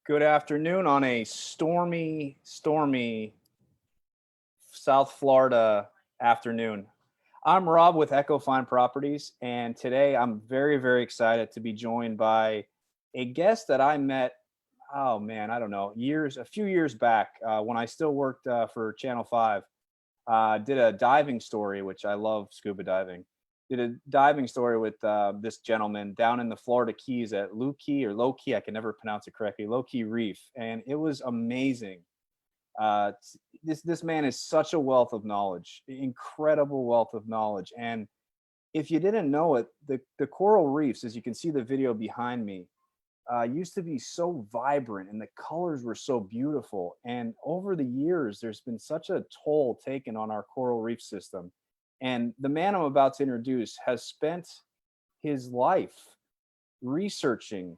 Good afternoon on a stormy South Florida afternoon. I'm Rob with Ecofine Properties, and today I'm very excited to be joined by a guest that I met, oh man, I don't know, a few years back when I still worked for Channel 5. Did a diving story, which I love scuba diving. Did a diving story with this gentleman down in the Florida Keys at Low Key. I can never pronounce it correctly. Low Key Reef, and it was amazing. This man is such a wealth of knowledge, incredible wealth of knowledge. And if you didn't know it, the coral reefs, as you can see the video behind me, used to be so vibrant and the colors were so beautiful. And over the years, there's been such a toll taken on our coral reef system. And the man I'm about to introduce has spent his life researching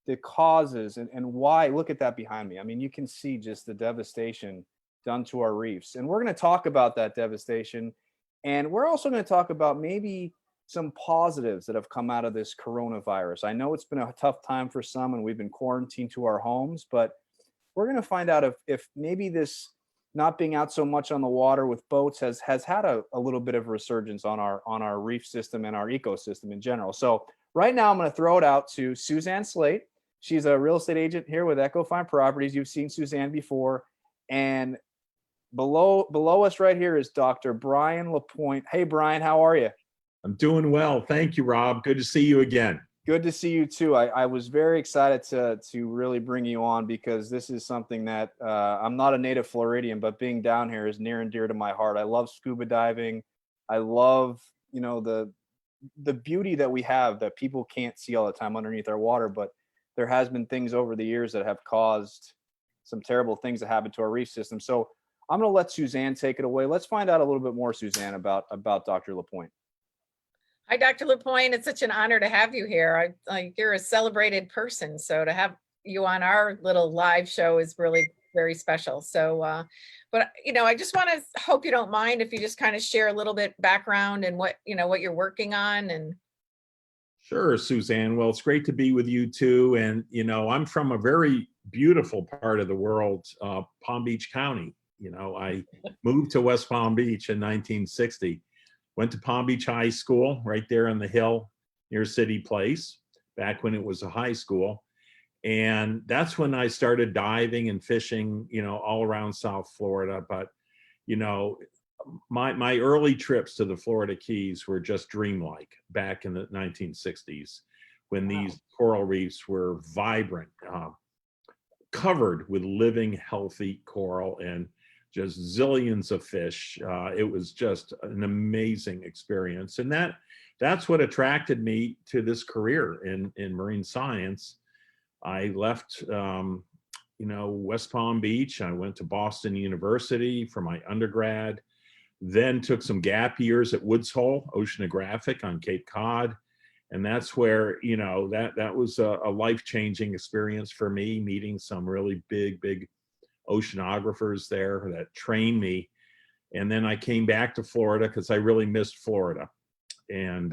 the causes and why. Look at that behind me. I mean, you can see just the devastation done to our reefs. And we're going to talk about that devastation. And we're also going to talk about maybe some positives that have come out of this coronavirus. I know it's been a tough time for some and we've been quarantined to our homes, but we're going to find out if maybe this not being out so much on the water with boats has had a little bit of resurgence on our reef system and our ecosystem in general. So right now I'm going to throw it out to Suzanne Slate. She's a real estate agent here with Ecofine Properties. You've seen Suzanne before. And below us right here is Dr. Brian Lapointe. Hey, Brian, how are you? I'm doing well. Thank you, Rob. Good to see you again. Good to see you too. I was very excited to really bring you on because this is something that I'm not a native Floridian, but being down here is near and dear to my heart. I love scuba diving. I love, the beauty that we have that people can't see all the time underneath our water, but there has been things over the years that have caused some terrible things to happen to our reef system. So I'm going to let Suzanne take it away. Let's find out a little bit more, Suzanne, about Dr. Lapointe. Hi, Dr. Lapointe. It's such an honor to have you here. You're a celebrated person, so to have you on our little live show is really very special. So, but I just want to hope you don't mind if you just kind of share a little bit background and what you're working on. And Sure, Suzanne. Well, it's great to be with you too. And I'm from a very beautiful part of the world, Palm Beach County. I moved to West Palm Beach in 1960. Went to Palm Beach High School right there on the hill near City Place, back when it was a high school. And that's when I started diving and fishing, all around South Florida. But, my early trips to the Florida Keys were just dreamlike back in the 1960s when these coral reefs were vibrant, covered with living, healthy coral and just zillions of fish. It was just an amazing experience. And that's what attracted me to this career in marine science. I left, West Palm Beach. I went to Boston University for my undergrad, then took some gap years at Woods Hole Oceanographic on Cape Cod. And that's where, that was a life-changing experience for me, meeting some really big oceanographers there that trained me. And then I came back to Florida because I really missed Florida and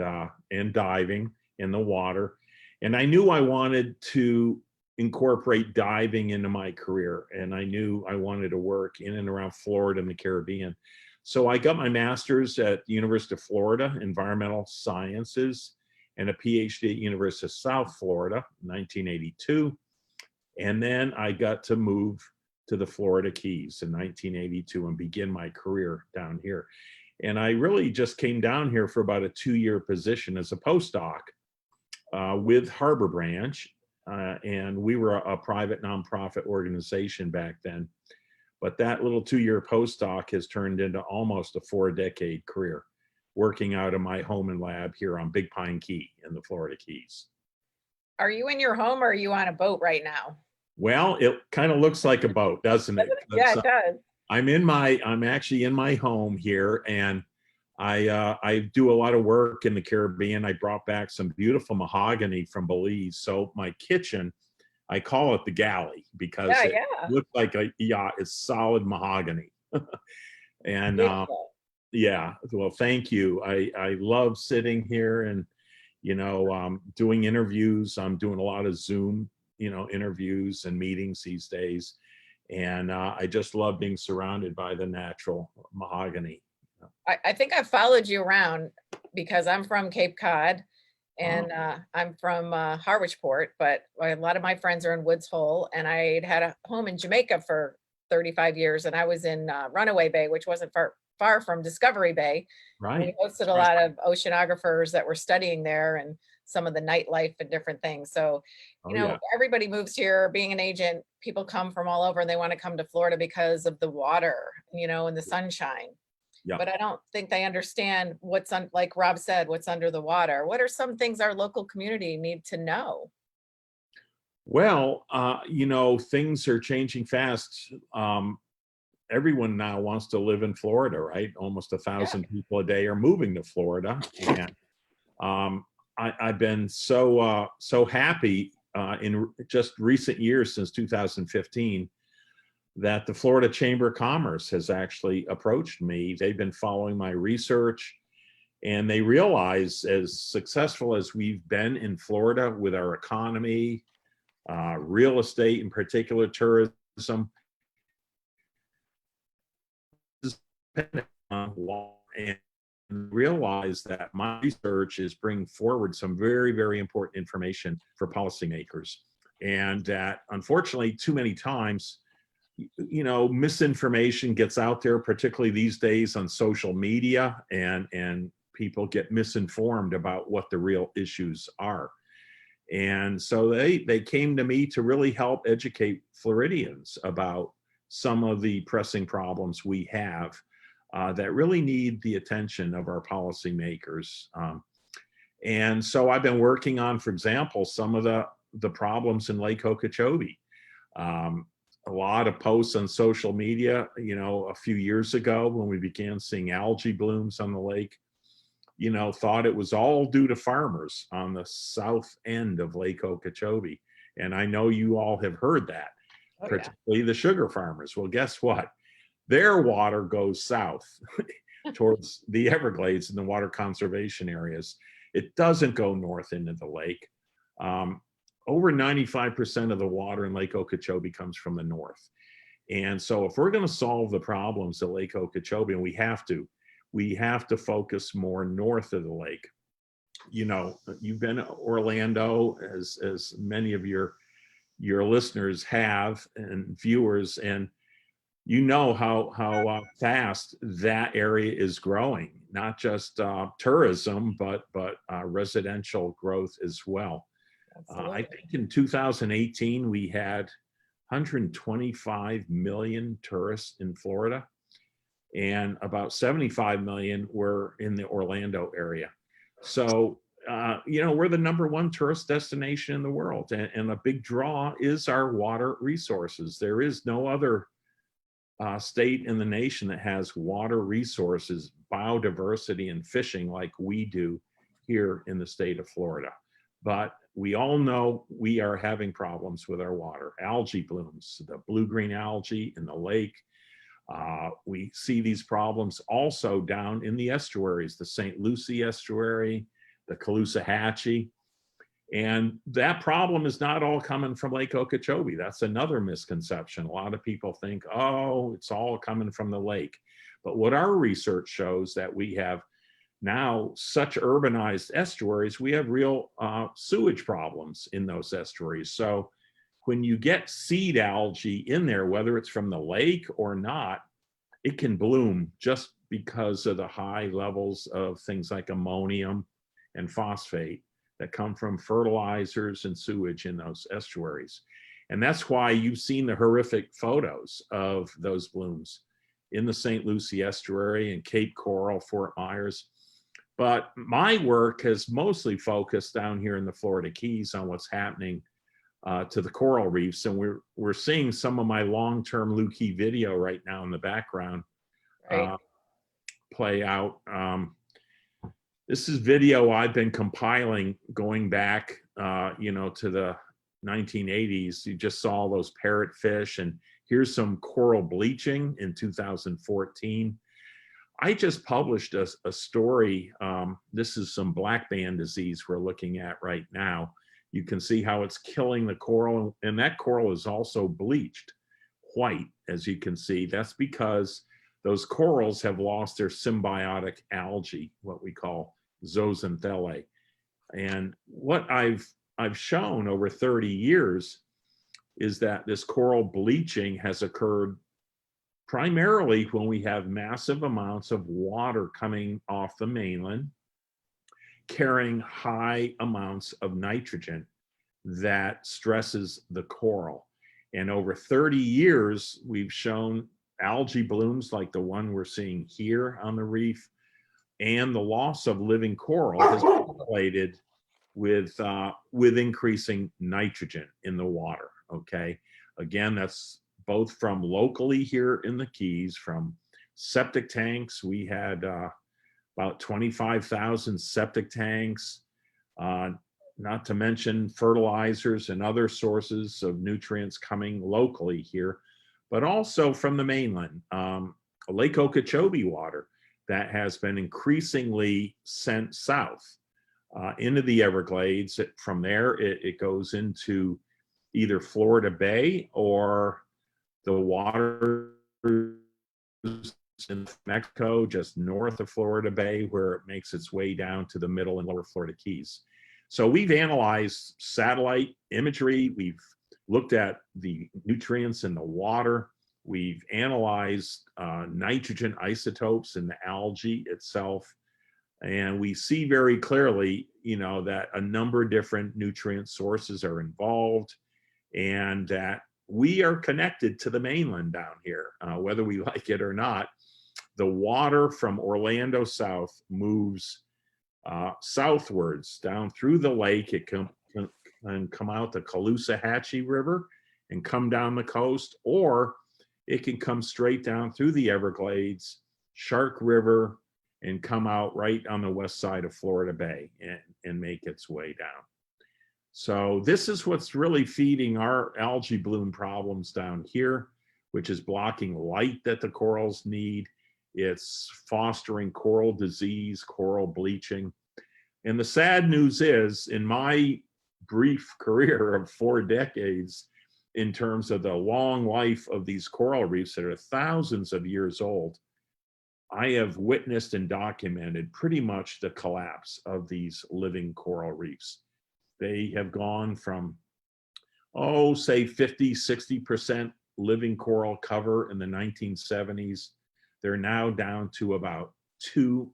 diving in the water. And I knew I wanted to incorporate diving into my career. And I knew I wanted to work in and around Florida and the Caribbean. So I got my master's at the University of Florida, Environmental Sciences, and a PhD at University of South Florida in 1982. And then I got to move to the Florida Keys in 1982 and begin my career down here. And I really just came down here for about a 2-year position as a postdoc with Habor Branch. And we were a private nonprofit organization back then. But that little 2-year postdoc has turned into almost a 4-decade career working out of my home and lab here on Big Pine Key in the Florida Keys. are you in your home or are you on a boat right now? Well, it kind of looks like a boat, doesn't it? Yeah, it does. I'm actually in my home here, and I do a lot of work in the Caribbean. I brought back some beautiful mahogany from Belize. So my kitchen, I call it the galley because it looks like a yacht. It's solid mahogany. And yeah, well, thank you. I love sitting here and doing interviews. I'm doing a lot of Zoom interviews and meetings these days. And I just love being surrounded by the natural mahogany. I think I've followed you around because I'm from Cape Cod and I'm from Harwichport, but a lot of my friends are in Woods Hole, and I had a home in Jamaica for 35 years, and I was in Runaway Bay, which wasn't far from Discovery Bay. And we Right. hosted a lot of oceanographers that were studying there and some of the nightlife and different things. So, Oh, yeah. everybody moves here. Being an agent, people come from all over and they want to come to Florida because of the water, and the sunshine. Yeah. But I don't think they understand like Rob said, what's under the water. What are some things our local community need to know? Well, things are changing fast. Everyone now wants to live in Florida, right? Almost 1,000 people a day are moving to Florida. And I've been so happy in just recent years, since 2015, that the Florida Chamber of Commerce has actually approached me. They've been following my research, and they realize, as successful as we've been in Florida with our economy, real estate, in particular tourism, and realize that my research is bringing forward some very, very important information for policymakers. And that, unfortunately, too many times, misinformation gets out there, particularly these days on social media, and people get misinformed about what the real issues are. And so they came to me to really help educate Floridians about some of the pressing problems we have that really need the attention of our policymakers. And so I've been working on, for example, some of the problems in Lake Okeechobee. A lot of posts on social media, a few years ago when we began seeing algae blooms on the lake, thought it was all due to farmers on the south end of Lake Okeechobee. And I know you all have heard that, particularly the sugar farmers. Well, guess what? Their water goes south towards the Everglades and the water conservation areas. It doesn't go north into the lake. Over 95% of the water in Lake Okeechobee comes from the north. And so if we're going to solve the problems at Lake Okeechobee, and we have to focus more north of the lake. You've been to Orlando, as many of your listeners have, and viewers, and how fast that area is growing, not just tourism, but residential growth as well. I think in 2018, we had 125 million tourists in Florida, and about 75 million were in the Orlando area. So, we're the #1 tourist destination in the world, and a big draw is our water resources. There is no other state in the nation that has water resources, biodiversity, and fishing like we do here in the state of Florida. But we all know we are having problems with our water. Algae blooms, the blue-green algae in the lake. We see these problems also down in the estuaries, the St. Lucie estuary, the Caloosahatchee. And that problem is not all coming from Lake Okeechobee. That's another misconception. A lot of people think, oh, it's all coming from the lake. But what our research shows, that we have now such urbanized estuaries, we have real sewage problems in those estuaries. So when you get seed algae in there, whether it's from the lake or not, it can bloom just because of the high levels of things like ammonium and phosphate that come from fertilizers and sewage in those estuaries. And that's why you've seen the horrific photos of those blooms in the St. Lucie estuary and Cape Coral, Fort Myers. But my work has mostly focused down here in the Florida Keys on what's happening to the coral reefs. And we're seeing some of my long-term Lukey video right now in the background play out. This is video I've been compiling going back, to the 1980s. You just saw those parrotfish, and here's some coral bleaching in 2014. I just published a story. This is some black band disease we're looking at right now You can see how it's killing the coral, and that coral is also bleached white, as you can see. That's because those corals have lost their symbiotic algae, what we call zooxanthellae. And what I've shown over 30 years is that this coral bleaching has occurred primarily when we have massive amounts of water coming off the mainland, carrying high amounts of nitrogen that stresses the coral. And over 30 years, we've shown algae blooms like the one we're seeing here on the reef, and the loss of living coral has been correlated with increasing nitrogen in the water. Okay, again, that's both from locally here in the Keys, from septic tanks. We had about 25,000 septic tanks, not to mention fertilizers and other sources of nutrients coming locally here, but also from the mainland. Lake Okeechobee water that has been increasingly sent south into the Everglades. From there, it goes into either Florida Bay or the water in Mexico, just north of Florida Bay, where it makes its way down to the middle and lower Florida Keys. So we've analyzed satellite imagery. We've looked at the nutrients in the water. We've analyzed nitrogen isotopes in the algae itself. And we see very clearly, you know, that a number of different nutrient sources are involved, and that we are connected to the mainland down here, whether we like it or not. The water from Orlando south moves southwards down through the lake. It can come out the Caloosahatchee River and come down the coast, or it can come straight down through the Everglades, Shark River, and come out right on the west side of Florida Bay and make its way down. So this is what's really feeding our algae bloom problems down here, which is blocking light that the corals need. It's fostering coral disease, coral bleaching. And the sad news is, in my brief career of 4 decades, in terms of the long life of these coral reefs that are thousands of years old, I have witnessed and documented pretty much the collapse of these living coral reefs. They have gone from, say 50, 60% living coral cover in the 1970s. They're now down to about 2%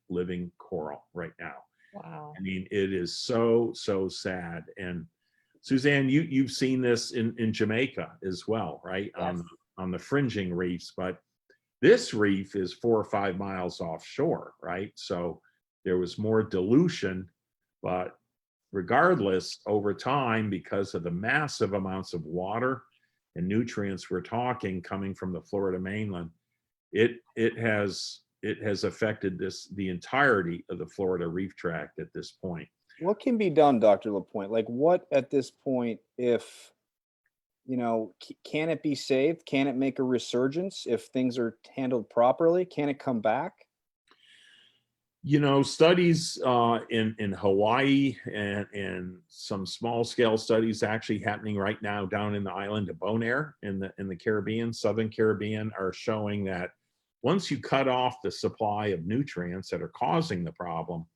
living coral right now. Wow. I mean, it is so, so sad. And Suzanne, you've seen this in Jamaica as well, right? Yes. On the fringing reefs, but this reef is 4 or 5 miles offshore, right? So there was more dilution, but regardless, over time, because of the massive amounts of water and nutrients we're talking coming from the Florida mainland, it has affected the entirety of the Florida reef tract at this point. What can be done, Dr. Lapointe? Like, what at this point, if, you know, can it be saved? Can it make a resurgence if things are handled properly? Can it come back? You know, studies in Hawaii and some small scale studies actually happening right now down in the island of Bonaire in the Caribbean, Southern Caribbean, are showing that once you cut off the supply of nutrients that are causing the problem,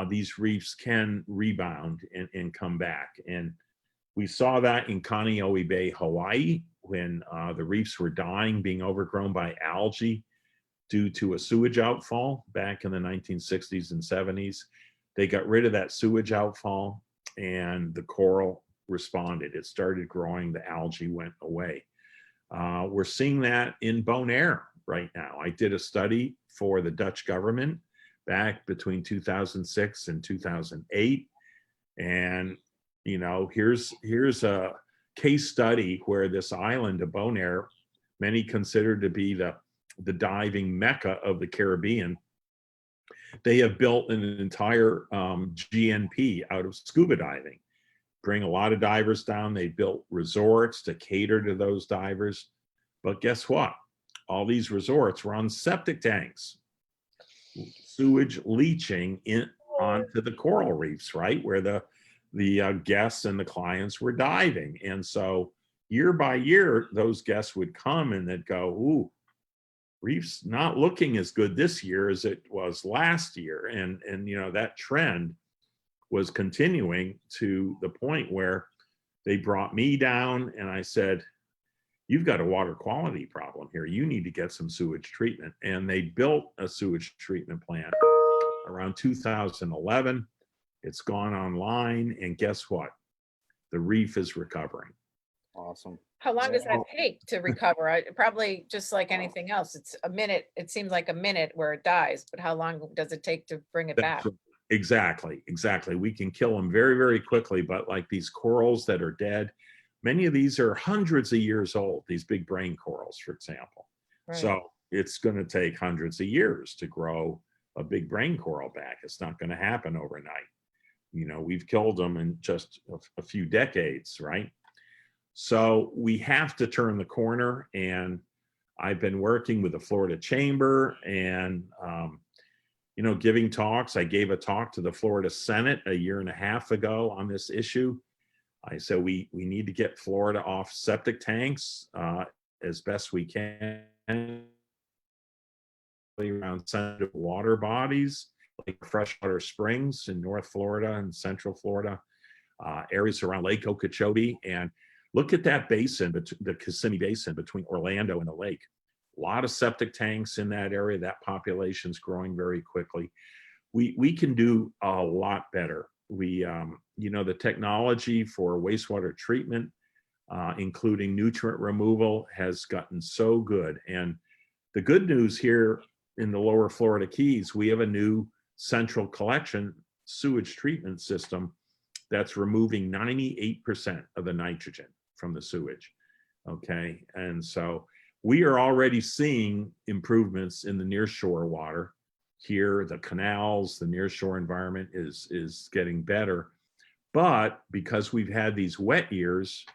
these reefs can rebound and come back. And we saw that in Kaneohe Bay, Hawaii, when the reefs were dying, being overgrown by algae due to a sewage outfall back in the 1960s and 70s. They got rid of that sewage outfall and the coral responded. It started growing, the algae went away. We're seeing that in Bonaire right now. I did a study for the Dutch government back between 2006 and 2008. And, you know, here's a case study where this island of Bonaire, many consider to be the diving mecca of the Caribbean, they have built an entire GNP out of scuba diving. Bring a lot of divers down. They built resorts to cater to those divers. But guess what? All these resorts were on septic tanks. Sewage leaching onto the coral reefs, right? Where the the guests and the clients were diving. And so year by year, those guests would come and they'd go, ooh, Reef's not looking as good this year as it was last year. And you know, that trend was continuing to the point where they brought me down and I said, you've got a water quality problem here. You need to get some sewage treatment. And they built a sewage treatment plant around 2011. It's gone online, and guess what? The reef is recovering. Awesome. How long does that take to recover? Probably just like anything else. It's a minute. It seems like a minute where it dies, but how long does it take to bring it back? Exactly. We can kill them very, very quickly, but like these corals that are dead, many of these are hundreds of years old, these big brain corals, for example. Right. So it's going to take hundreds of years to grow a big brain coral back. It's not going to happen overnight. You know, we've killed them in just a few decades, right? So we have to turn the corner, and I've been working with the Florida Chamber and, you know, giving talks. I gave a talk to the Florida Senate a year and a half ago on this issue. I said we need to get Florida off septic tanks as best we can around sensitive water bodies like freshwater springs in North Florida and Central Florida, areas around Lake Okeechobee, and look at that basin, the Kissimmee Basin between Orlando and the lake. A lot of septic tanks in that area. That population's growing very quickly. We can do a lot better. You know, the technology for wastewater treatment, including nutrient removal, has gotten so good. And the good news here in the lower Florida Keys, we have a new central collection sewage treatment system that's removing 98% of the nitrogen from the sewage. Okay, and so we are already seeing improvements in the nearshore water here. The canals, the nearshore environment is getting better. But because we've had these wet years,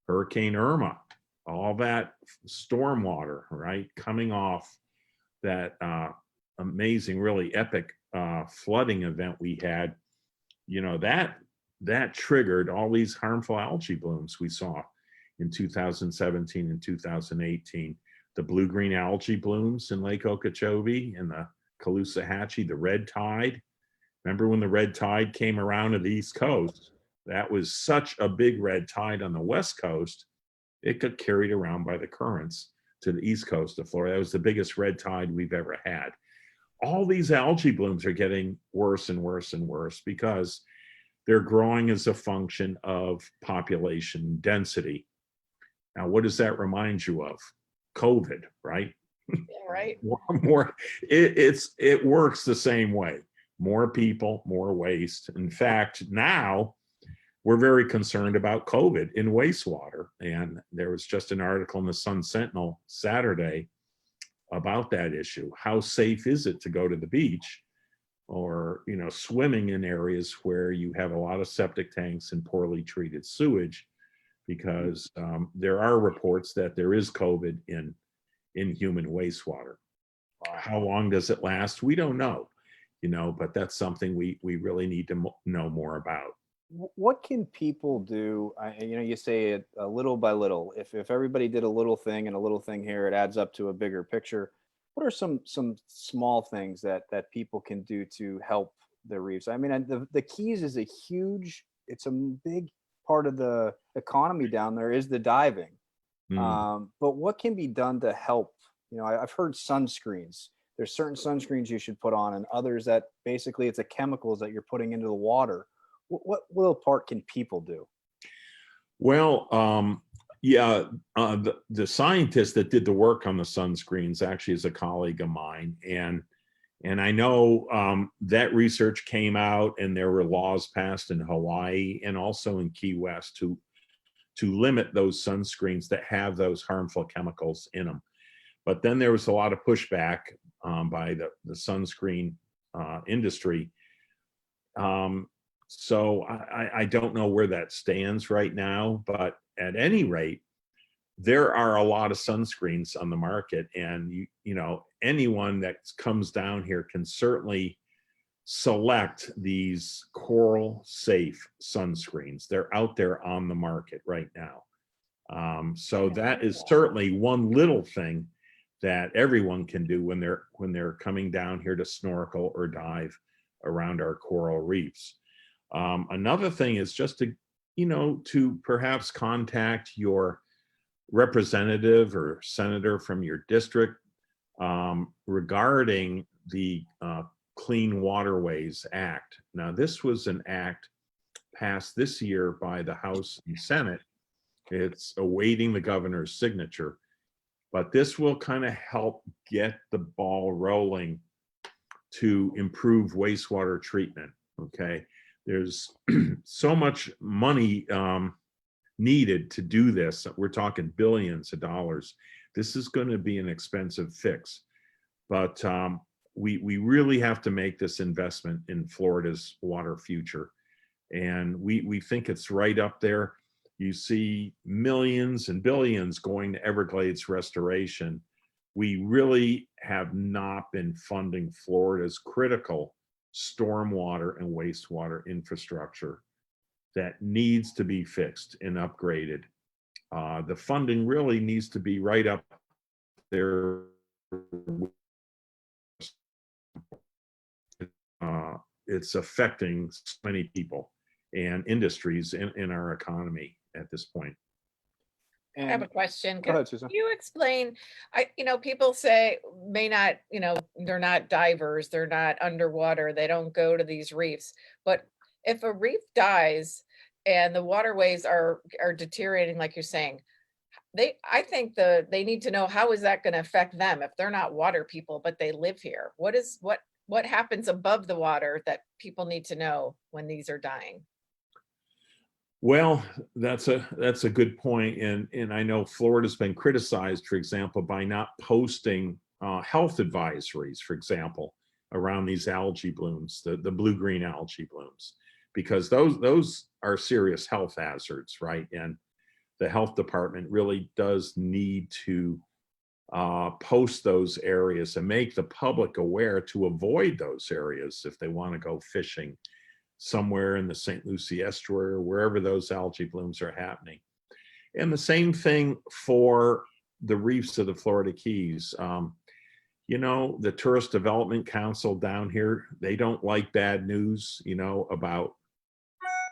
Hurricane Irma, all that storm water, right, coming off that amazing, really epic flooding event we had, you know, that triggered all these harmful algae blooms we saw in 2017 and 2018. The blue-green algae blooms in Lake Okeechobee and the Caloosahatchee, the red tide. Remember when the red tide came around to the East Coast? That was such a big red tide on the West Coast, it got carried around by the currents to the East Coast of Florida. That was the biggest red tide we've ever had. All these algae blooms are getting worse and worse and worse because they're growing as a function of population density. Now, what does that remind you of? COVID, right? Yeah, right. It works the same way. More people, more waste. In fact, now we're very concerned about COVID in wastewater. And there was just an article in the Sun Sentinel Saturday about that issue. How safe is it to go to the beach or, you know, swimming in areas where you have a lot of septic tanks and poorly treated sewage? Because there are reports that there is COVID in human wastewater. Wow. How long does it last? We don't know, you know, but that's something we really need to know more about. What can people do? You know, you say it a little by little. If everybody did a little thing and a little thing here, it adds up to a bigger picture. What are some small things that people can do to help the reefs? I mean, the Keys is it's a big part of the economy down there is the diving. But what can be done to help? You know, I've heard sunscreens. There's certain sunscreens you should put on, and others that basically it's the chemicals that you're putting into the water. What little part can people do? Well, the scientist that did the work on the sunscreens actually is a colleague of mine, and I know that research came out, and there were laws passed in Hawaii and also in Key West to limit those sunscreens that have those harmful chemicals in them. But then there was a lot of pushback by the sunscreen industry. So I don't know where that stands right now, but at any rate, there are a lot of sunscreens on the market, and you know, anyone that comes down here can certainly select these coral safe sunscreens. They're out there on the market right now. So that is certainly one little thing that everyone can do when they're coming down here to snorkel or dive around our coral reefs. Another thing is just to, to perhaps contact your representative or senator from your district regarding the Clean Waterways Act. Now, this was an act passed this year by the House and Senate. It's awaiting the governor's signature, but this will kind of help get the ball rolling to improve wastewater treatment. Okay, there's so much money needed to do this. We're talking billions of dollars. This is going to be an expensive fix, but we really have to make this investment in Florida's water future, and we think it's right up there. You see millions and billions going to Everglades restoration. We really have not been funding Florida's critical stormwater and wastewater infrastructure that needs to be fixed and upgraded. The funding really needs to be right up there. It's affecting so many people and industries in our economy at this point. I have a question. Go ahead, Susan. Can you explain, people say may not, they're not divers, they're not underwater, they don't go to these reefs. But if a reef dies and the waterways are deteriorating, like you're saying, I think they need to know, how is that going to affect them if they're not water people, but they live here? What happens above the water that people need to know when these are dying? Well, that's a good point, and I know Florida's been criticized, for example, by not posting health advisories, for example, around these algae blooms, the blue-green algae blooms, because those are serious health hazards, right? And the health department really does need to post those areas and make the public aware to avoid those areas if they want to go fishing somewhere in the St. Lucie estuary or wherever those algae blooms are happening. And the same thing for the reefs of the Florida Keys. The Tourist Development Council down here, they don't like bad news, about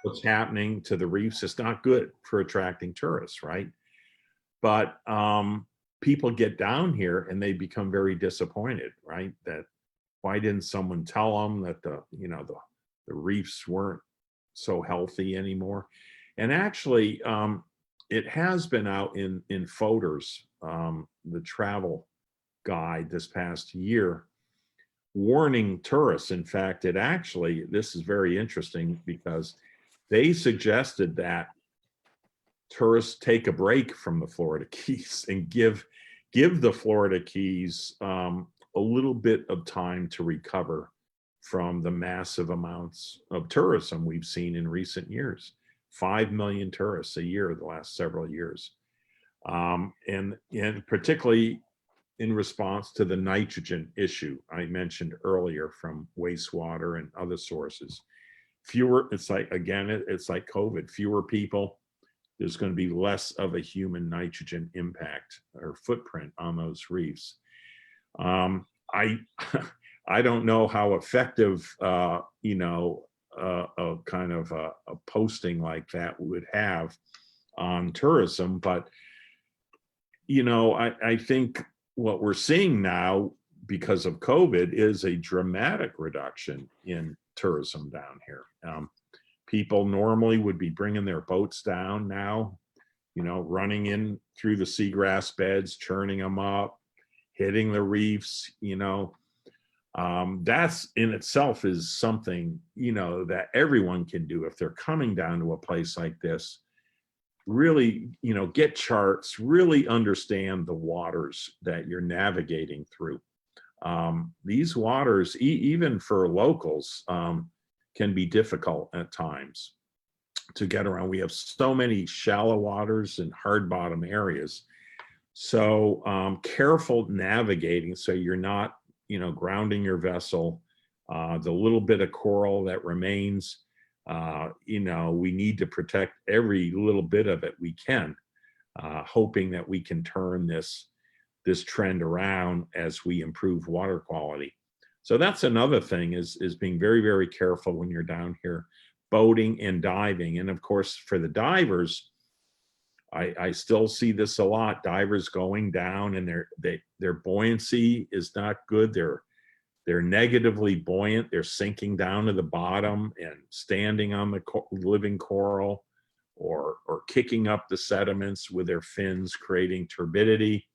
what's happening to the reefs. It's not good for attracting tourists, right? But people get down here and they become very disappointed, right? That why didn't someone tell them that the reefs weren't so healthy anymore? And actually, it has been out in Photos, the travel guide this past year, warning tourists. In fact, this is very interesting because they suggested that tourists take a break from the Florida Keys and give the Florida Keys a little bit of time to recover from the massive amounts of tourism we've seen in recent years. 5 million tourists a year the last several years. And particularly in response to the nitrogen issue I mentioned earlier from wastewater and other sources. It's like COVID, fewer people, there's going to be less of a human nitrogen impact or footprint on those reefs. I don't know how effective, a kind of a posting like that would have on tourism, but I think what we're seeing now because of COVID is a dramatic reduction in tourism down here. People normally would be bringing their boats down now, running in through the seagrass beds, churning them up, hitting the reefs, that's in itself is something, that everyone can do if they're coming down to a place like this. Really, get charts, really understand the waters that you're navigating through. These waters, even for locals, can be difficult at times to get around. We have so many shallow waters and hard bottom areas. So careful navigating so you're not, grounding your vessel, the little bit of coral that remains, we need to protect every little bit of it we can, hoping that we can turn this trend around as we improve water quality. So that's another thing is being very, very careful when you're down here boating and diving. And of course, for the divers, I still see this a lot. Divers going down and their buoyancy is not good. They're negatively buoyant. They're sinking down to the bottom and standing on the living coral, or kicking up the sediments with their fins, creating turbidity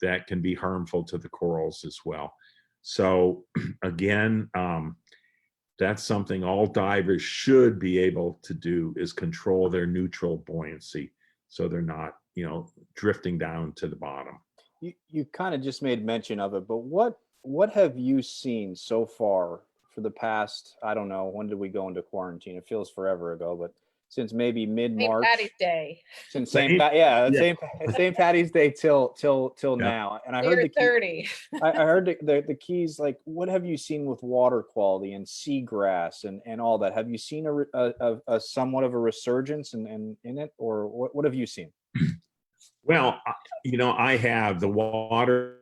that can be harmful to the corals as well. So again, that's something all divers should be able to do, is control their neutral buoyancy so they're not, drifting down to the bottom. You kind of just made mention of it, but what have you seen so far for the past, I don't know, when did we go into quarantine? It feels forever ago, but since maybe St. mid-March. Patty's Day. Since Same- St. Patty's Day till Yeah. now. And I Near heard 30. I heard the keys, like, what have you seen with water quality and seagrass and all that? Have you seen a somewhat of a resurgence in it, or what have you seen? Well, I have the water.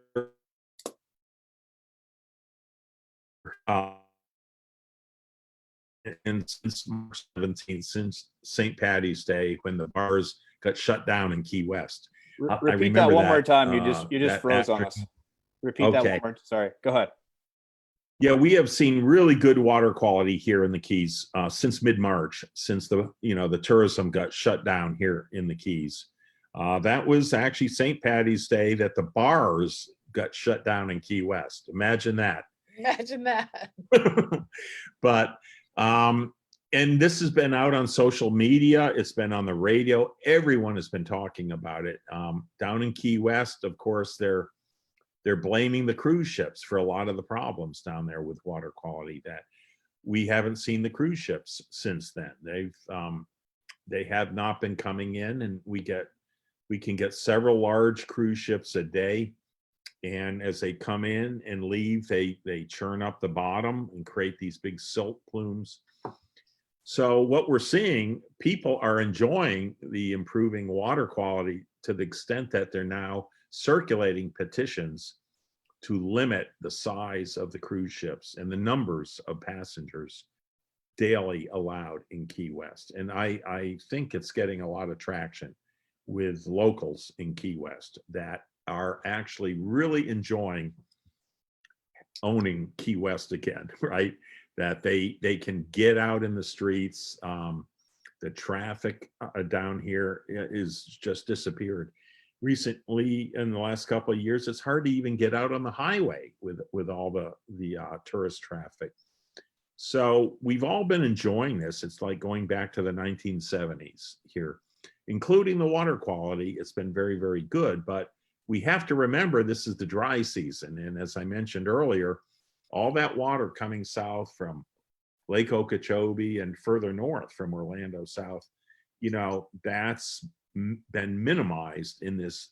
And since March 17th, since St. Patty's Day, when the bars got shut down in Key West. I Repeat that remember one more that, time. You just that froze on us. Repeat that one Okay. more. Sorry. Go ahead. Yeah, we have seen really good water quality here in the Keys since mid-March, since the tourism got shut down here in the Keys. That was actually St. Patty's Day that the bars got shut down in Key West. Imagine that. Imagine that. But and this has been out on social media. It's been on the radio. Everyone has been talking about it. Down in Key West, of course, they're blaming the cruise ships for a lot of the problems down there with water quality. That we haven't seen the cruise ships since then. They have not been coming in, and we can get several large cruise ships a day. And as they come in and leave, they churn up the bottom and create these big silt plumes. So what we're seeing, people are enjoying the improving water quality to the extent that they're now circulating petitions to limit the size of the cruise ships and the numbers of passengers daily allowed in Key West. And I think it's getting a lot of traction with locals in Key West that are actually really enjoying owning Key West again, right? That they can get out in the streets. The traffic down here is just disappeared. Recently, in the last couple of years, it's hard to even get out on the highway with all the tourist traffic. So we've all been enjoying this. It's like going back to the 1970s here, including the water quality. It's been very, very good, but we have to remember this is the dry season. And as I mentioned earlier, all that water coming south from Lake Okeechobee and further north from Orlando south, that's been minimized in this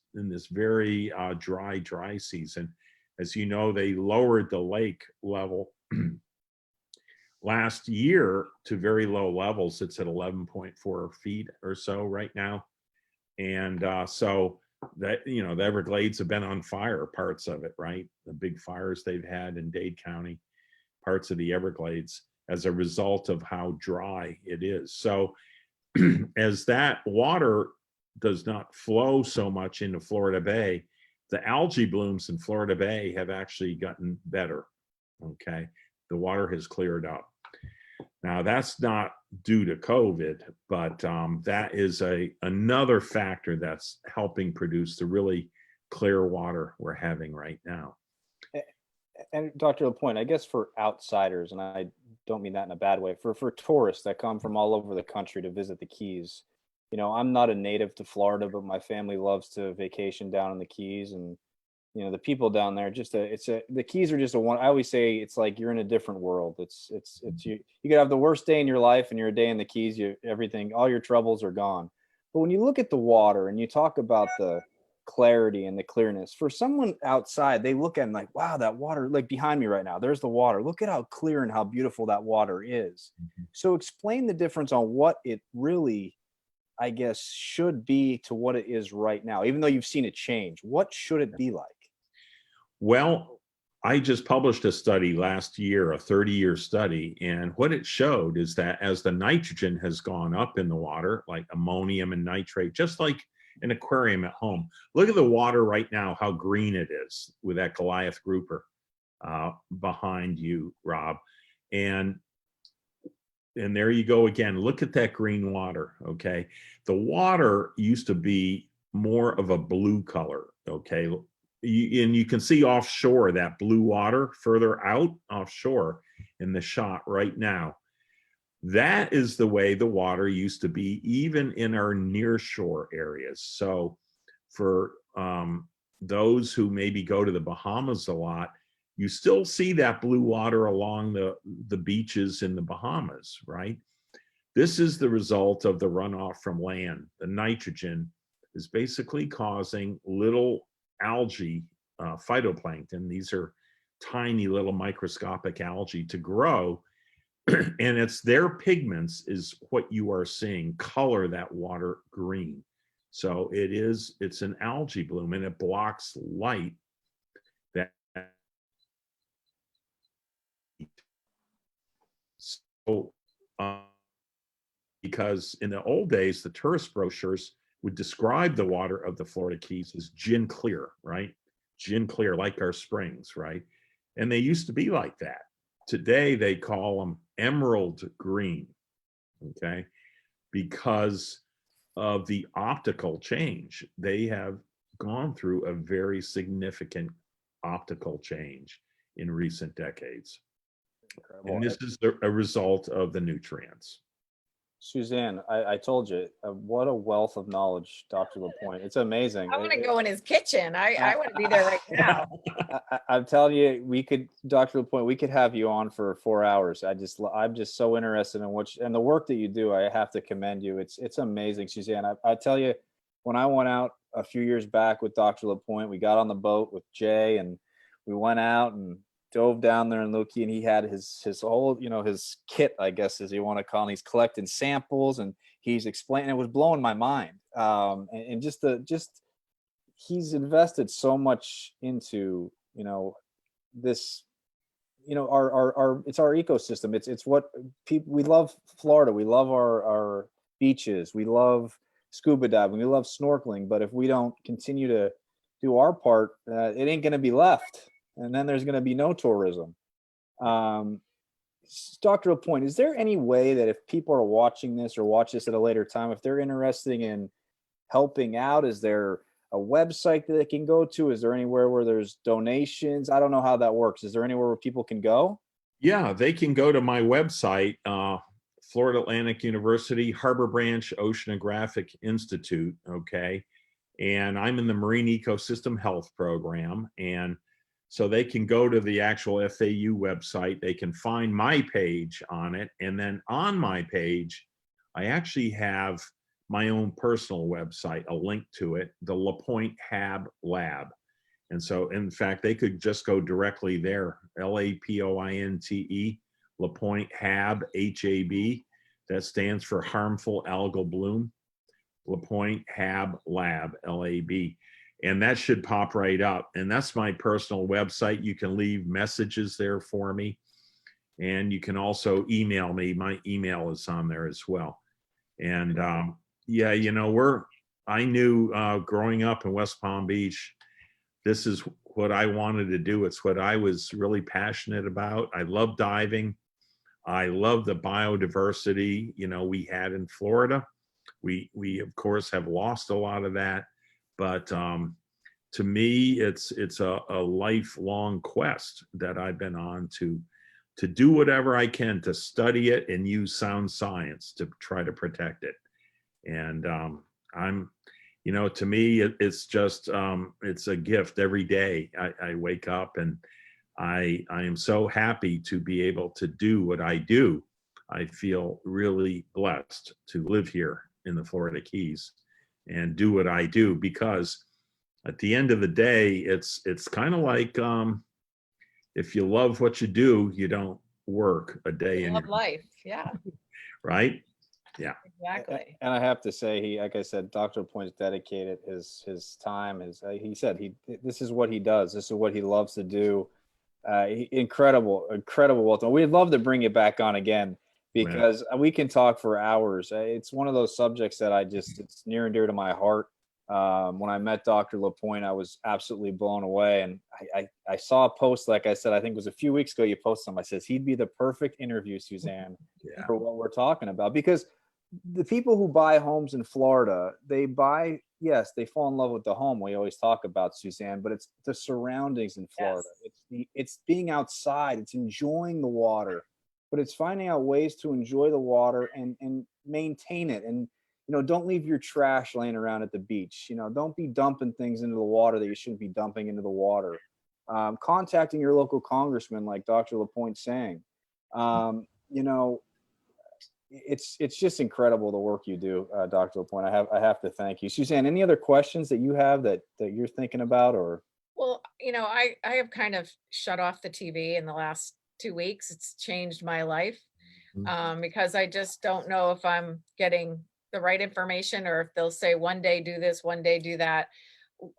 very dry season. As you know, they lowered the lake level last year to very low levels. It's at 11.4 feet or so right now. And so that, the Everglades have been on fire, parts of it, right? The big fires they've had in Dade County, parts of the Everglades, as a result of how dry it is. So as that water does not flow so much into Florida Bay, the algae blooms in Florida Bay have actually gotten better. Okay, the water has cleared up. Now that's not due to COVID, but that is another factor that's helping produce the really clear water we're having right now. And Dr. Lapointe, I guess for outsiders, and I don't mean that in a bad way, for tourists that come from all over the country to visit the Keys, I'm not a native to Florida, but my family loves to vacation down in the Keys, and the people down there, the Keys are just I always say it's like you're in a different world. It's you could have the worst day in your life and you're a day in the Keys, all your troubles are gone. But when you look at the water and you talk about the clarity and the clearness. For someone outside, they look at it and like, wow, that water, like behind me right now, there's the water. Look at how clear and how beautiful that water is. So explain the difference on what it really, I guess, should be to what it is right now, even though you've seen it change. What should it be like? Well, I just published a study last year, a 30-year study, and what it showed is that as the nitrogen has gone up in the water, like ammonium and nitrate, just like an aquarium at home. Look at the water right now, how green it is with that Goliath grouper behind you, Rob. And there you go again. Look at that green water, okay? The water used to be more of a blue color, okay? And you can see offshore that blue water further out offshore in the shot right now. That is the way the water used to be, even in our nearshore areas. So for those who maybe go to the Bahamas a lot, you still see that blue water along the beaches in the Bahamas, right? This is the result of the runoff from land. The nitrogen is basically causing little algae, phytoplankton. These are tiny little microscopic algae to grow. And it's their pigments is what you are seeing color that water green. So it's an algae bloom, and it blocks light. That so because in the old days, the tourist brochures would describe the water of the Florida Keys as gin clear, right? Gin clear, like our springs, right? And they used to be like that. Today, they call them emerald green, okay? Because of the optical change. They have gone through a very significant optical change in recent decades. Incredible. And this is a result of the nutrients. Suzanne, I told you, what a wealth of knowledge, Dr. Lapointe. It's amazing. I want to go in his kitchen. I want to be there right now. I'm telling you, we could, Dr. Lapointe, we could have you on for 4 hours. I'm just so interested in and the work that you do. I have to commend you. It's amazing, Suzanne. I tell you, when I went out a few years back with Dr. Lapointe, we got on the boat with Jay and we went out and dove down there and Loki, and he had his whole, his kit, I guess, as you want to call it. He's collecting samples and he's explaining. It was blowing my mind. And just he's invested so much into, this, our it's our ecosystem. It's what people, we love Florida. We love our beaches. We love scuba diving. We love snorkeling. But if we don't continue to do our part, it ain't going to be left. And then there's going to be no tourism. Dr. Lapointe, is there any way that if people are watching this or watch this at a later time, if they're interested in helping out, is there a website that they can go to? Is there anywhere where there's donations? I don't know how that works. Is there anywhere where people can go? Yeah, they can go to my website, Florida Atlantic University, Habor Branch Oceanographic Institute, okay? And I'm in the Marine Ecosystem Health Program. And so they can go to the actual FAU website. They can find my page on it. And then on my page, I actually have my own personal website, a link to it, the Lapointe Hab Lab. And so, in fact, they could just go directly there, LAPOINTE, Lapointe Hab, HAB. That stands for Harmful Algal Bloom. Lapointe Hab Lab, LAB. And that should pop right up. And that's my personal website. You can leave messages there for me. And you can also email me. My email is on there as well. And yeah, I knew growing up in West Palm Beach, this is what I wanted to do. It's what I was really passionate about. I love diving. I love the biodiversity, we had in Florida. We of course have lost a lot of that. But to me, it's a lifelong quest that I've been on to do whatever I can to study it and use sound science to try to protect it. And to me, it's just it's a gift every day. I wake up and I am so happy to be able to do what I do. I feel really blessed to live here in the Florida Keys and do what I do, because at the end of the day, it's kind of like if you love what you do, you don't work a day in Love your life. Yeah, right. Yeah. exactly. And I have to say, he, like I said, Dr. Lapointe's dedicated his time. He said this is what he does. This is what he loves to do. Incredible, Walter. We'd love to bring it back on again because we can talk for hours. It's one of those subjects that it's near and dear to my heart. When I met Dr. Lapointe, I was absolutely blown away. And I saw a post, like I said, I think it was a few weeks ago, you posted something. I says, he'd be the perfect interview, Suzanne, for what we're talking about. Because the people who buy homes in Florida, they fall in love with the home. We always talk about, Suzanne, but it's the surroundings in Florida. Yes. It's being outside, it's enjoying the water, but it's finding out ways to enjoy the water and maintain it. And don't leave your trash laying around at the beach. Don't be dumping things into the water that you shouldn't be dumping into the water. Contacting your local congressman, like Dr. Lapointe saying, it's just incredible the work you do, Dr. Lapointe. I have to thank you. Suzanne, any other questions that you have that you're thinking about? Or Well, I have kind of shut off the TV in the last 2 weeks. It's changed my life because I just don't know if I'm getting the right information, or if they'll say one day do this, one day do that.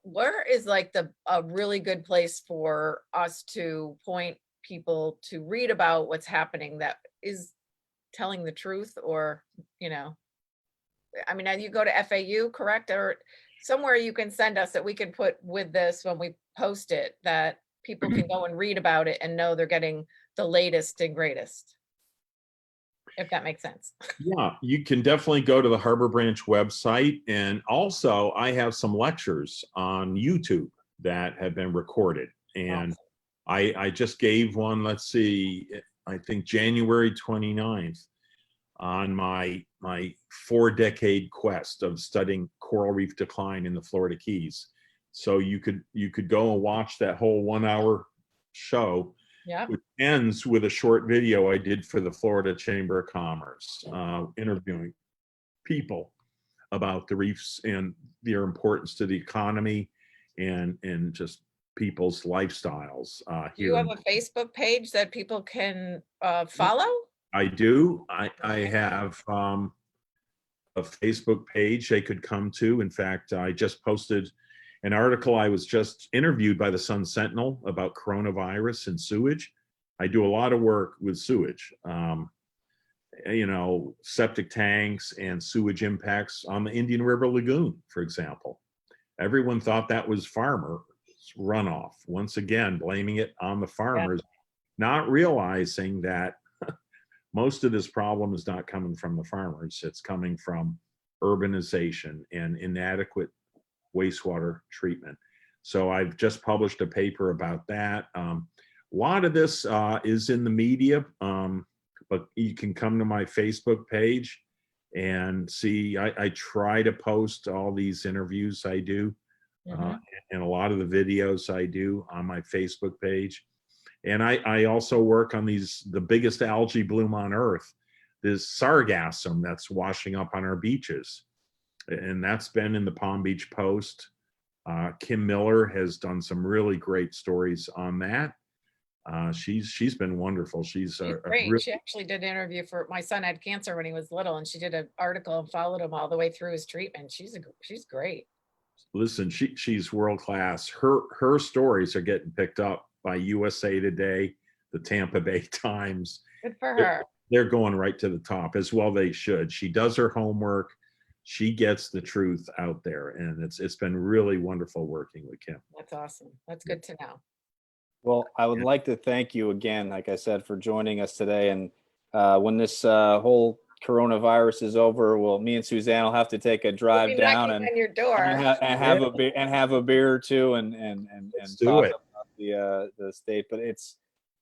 Where is like a really good place for us to point people to read about what's happening that is telling the truth? Or, I mean, you go to FAU, correct? Or somewhere you can send us that we can put with this when we post it, that people can go and read about it and know they're getting the latest and greatest, if that makes sense. Yeah, you can definitely go to the Habor Branch website. And also I have some lectures on YouTube that have been recorded. And Awesome. I just gave one, let's see, I think January 29th, on my 4-decade quest of studying coral reef decline in the Florida Keys. So you could go and watch that whole 1-hour show, which ends with a short video I did for the Florida Chamber of Commerce, interviewing people about the reefs and their importance to the economy and just people's lifestyles Do you have a Facebook page that people can follow? I do. I have a Facebook page they could come to. In fact, I just posted an article. I was just interviewed by the Sun Sentinel about coronavirus and sewage. I do a lot of work with sewage, septic tanks and sewage impacts on the Indian River Lagoon, for example. Everyone thought that was farmer runoff. Once again, blaming it on the farmers, not realizing that most of this problem is not coming from the farmers. It's coming from urbanization and inadequate wastewater treatment. So I've just published a paper about that. A lot of this is in the media, but you can come to my Facebook page and see. I try to post all these interviews I do, and a lot of the videos I do on my Facebook page. And I also work on the biggest algae bloom on Earth, this sargassum that's washing up on our beaches. And that's been in the Palm Beach Post. Kim Miller has done some really great stories on that. She's been wonderful. She's great. She actually did an interview for my son had cancer when he was little, and she did an article and followed him all the way through his treatment. She's great. Listen, she's world class. Her stories are getting picked up by USA Today, the Tampa Bay Times. Good for her. They're going right to the top, as well they should. She does her homework. She gets the truth out there, and it's been really wonderful working with Kim. That's awesome. That's good to know. Well, I would like to thank you again, like I said, for joining us today. And when this whole coronavirus is over, me and Suzanne will have to take a drive down and on your door and have a beer or two and talk about the state. But it's,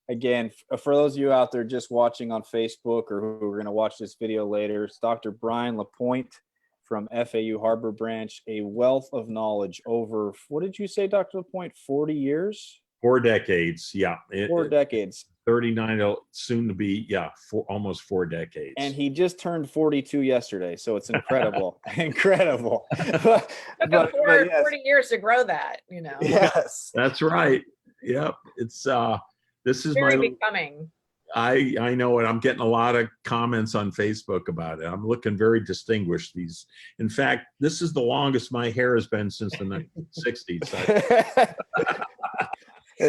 again, for those of you out there just watching on Facebook or who are going to watch this video later, it's Dr. Brian Lapointe from FAU Habor Branch, a wealth of knowledge over, what did you say, Dr. Lapointe, 40 years? 4 decades, yeah. 4 decades. 39, soon to be, yeah, almost 4 decades. And he just turned 42 yesterday, so it's incredible. Incredible. But, Took him yes. 40 years to grow that, you know. Yes. That's right. Yep. It's this is Very my becoming. I know it. I'm getting a lot of comments on Facebook about it. I'm looking very distinguished. In fact, this is the longest my hair has been since the 1960s.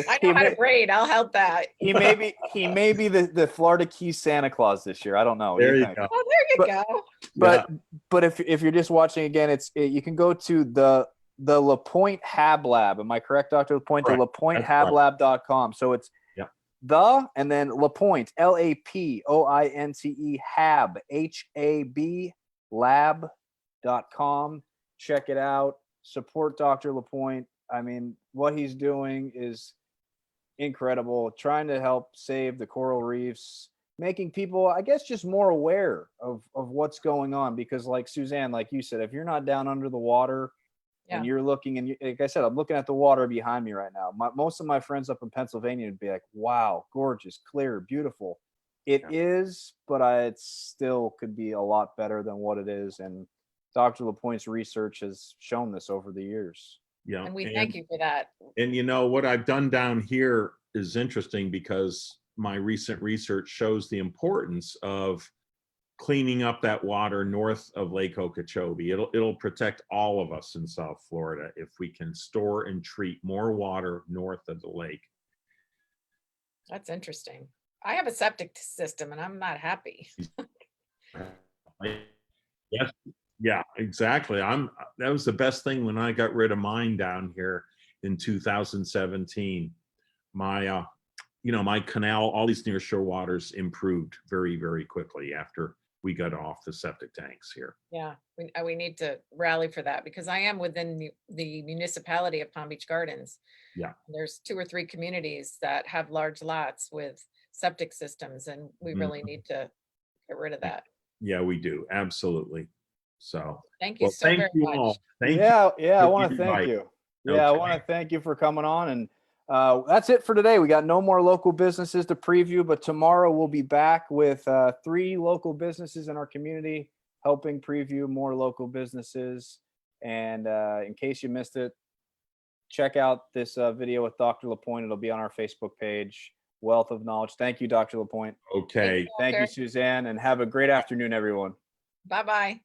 I know how to braid. I'll help that. He may be the Florida Keys Santa Claus this year. I don't know. What There do you think? go. Oh, there you go. But if you're just watching again, you can go to the Lapointe Hab Lab. Am I correct, Dr. Lapointe? Correct. The LapointeHabLab.com. So it's and then Lapointe, LAPOINTE, Hab, HAB lab.com. Check it out. Support Dr. Lapointe. I mean, what he's doing is incredible, trying to help save the coral reefs, making people, I guess, just more aware of what's going on. Because like Suzanne, like you said, if you're not down under the water and you're looking, and like I said, I'm looking at the water behind me right now. Most of my friends up in Pennsylvania would be like, wow, gorgeous, clear, beautiful. It is, but it still could be a lot better than what it is. And Dr. Lapointe's research has shown this over the years. Yeah. And we thank you for that. And you know, what I've done down here is interesting because my recent research shows the importance of cleaning up that water north of Lake Okeechobee. It'll protect all of us in South Florida if we can store and treat more water north of the lake. That's interesting. I have a septic system and I'm not happy. Yes. Yeah, exactly. That was the best thing when I got rid of mine down here in 2017. My my canal, all these nearshore waters improved very, very quickly after we got off the septic tanks here. Yeah, we need to rally for that because I am within the municipality of Palm Beach Gardens. Yeah. There's 2 or 3 communities that have large lots with septic systems, and we really need to get rid of that. Yeah, we do. Absolutely. So thank you so very much. All. Thank you. Yeah, I want to thank you. Yeah, I want to thank you for coming on. And that's it for today. We got no more local businesses to preview, but tomorrow we'll be back with 3 local businesses in our community, helping preview more local businesses. And in case you missed it, check out this video with Dr. Lapointe. It'll be on our Facebook page. Wealth of knowledge. Thank you, Dr. Lapointe. Okay. Thank you, Suzanne, and have a great afternoon, everyone. Bye-bye.